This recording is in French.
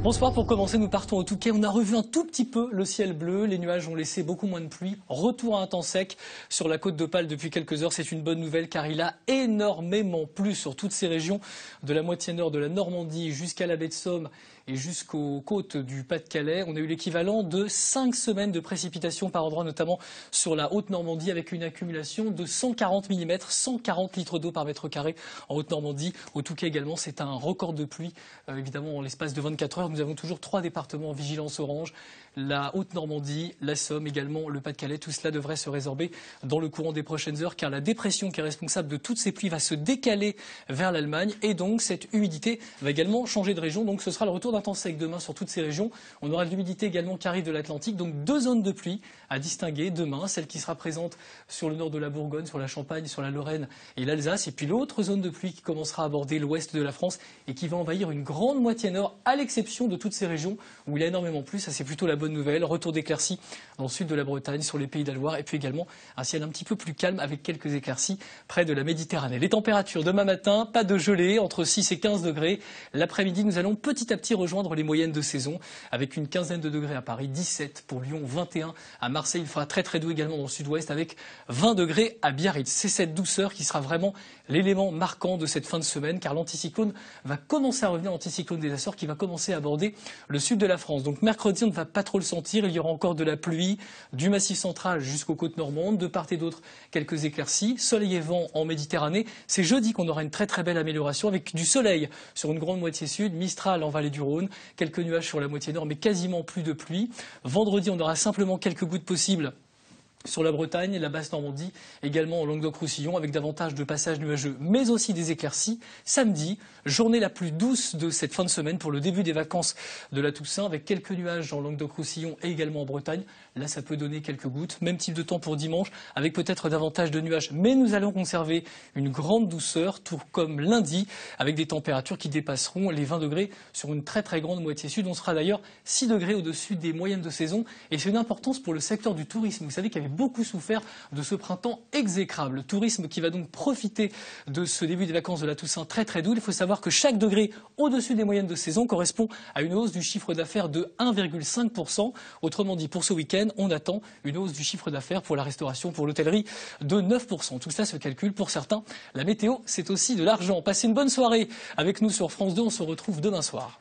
Bonsoir, pour commencer, nous partons au Touquet. On a revu un tout petit peu le ciel bleu. Les nuages ont laissé beaucoup moins de pluie. Retour à un temps sec sur la côte d'Opale depuis quelques heures. C'est une bonne nouvelle car il a énormément plu sur toutes ces régions de la moitié nord de la Normandie jusqu'à la baie de Somme et jusqu'aux côtes du Pas-de-Calais. On a eu l'équivalent de 5 semaines de précipitations par endroit, notamment sur la Haute-Normandie, avec une accumulation de 140 mm, 140 litres d'eau par mètre carré en Haute-Normandie. Au Touquet également, c'est un record de pluie, évidemment en l'espace de 24 heures. Nous avons toujours 3 départements en vigilance orange, la Haute-Normandie, la Somme, également le Pas-de-Calais. Tout cela devrait se résorber dans le courant des prochaines heures car la dépression qui est responsable de toutes ces pluies va se décaler vers l'Allemagne et donc cette humidité va également changer de région. Donc ce sera le retour d'un temps sec demain sur toutes ces régions. On aura de l'humidité également qui arrive de l'Atlantique. Donc 2 zones de pluie à distinguer demain. Celle qui sera présente sur le nord de la Bourgogne, sur la Champagne, sur la Lorraine et l'Alsace. Et puis l'autre zone de pluie qui commencera à aborder l'ouest de la France et qui va envahir une grande moitié nord, à l'exception de toutes ces régions où il y a énormément plu. Ça, c'est plutôt la bonne nouvelle. Retour d'éclaircies dans le sud de la Bretagne, sur les Pays de la Loire et puis également un ciel un petit peu plus calme avec quelques éclaircies près de la Méditerranée. Les températures demain matin, pas de gelée, entre 6 et 15 degrés. L'après-midi, nous allons petit à petit rejoindre les moyennes de saison avec une quinzaine de degrés à Paris, 17 pour Lyon, 21 à Marseille. Il fera très très doux également dans le sud-ouest avec 20 degrés à Biarritz. C'est cette douceur qui sera vraiment l'élément marquant de cette fin de semaine car l'anticyclone va commencer à revenir, l'anticyclone des Açores qui va commencer à aborder le sud de la France. Donc mercredi, on ne va pas trop le sentir. Il y aura encore de la pluie du Massif central jusqu'aux côtes normandes, de part et d'autre quelques éclaircies, soleil et vent en Méditerranée. C'est jeudi qu'on aura une très très belle amélioration avec du soleil sur une grande moitié sud, Mistral en vallée du Rhône, quelques nuages sur la moitié nord mais quasiment plus de pluie. Vendredi, on aura simplement quelques gouttes possibles sur la Bretagne et la basse Normandie, également en Languedoc-Roussillon, avec davantage de passages nuageux, mais aussi des éclaircies. Samedi, journée la plus douce de cette fin de semaine pour le début des vacances de la Toussaint, avec quelques nuages en Languedoc-Roussillon et également en Bretagne. Là, ça peut donner quelques gouttes. Même type de temps pour dimanche, avec peut-être davantage de nuages, mais nous allons conserver une grande douceur, tout comme lundi, avec des températures qui dépasseront les 20 degrés sur une très très grande moitié sud. On sera d'ailleurs 6 degrés au-dessus des moyennes de saison, et c'est une importance pour le secteur du tourisme. Vous savez qu'il y avait beaucoup souffert de ce printemps exécrable. Le tourisme qui va donc profiter de ce début des vacances de la Toussaint très très doux. Il faut savoir que chaque degré au-dessus des moyennes de saison correspond à une hausse du chiffre d'affaires de 1,5%. Autrement dit, pour ce week-end, on attend une hausse du chiffre d'affaires pour la restauration, pour l'hôtellerie de 9%. Tout cela se calcule pour certains. La météo, c'est aussi de l'argent. Passez une bonne soirée avec nous sur France 2. On se retrouve demain soir.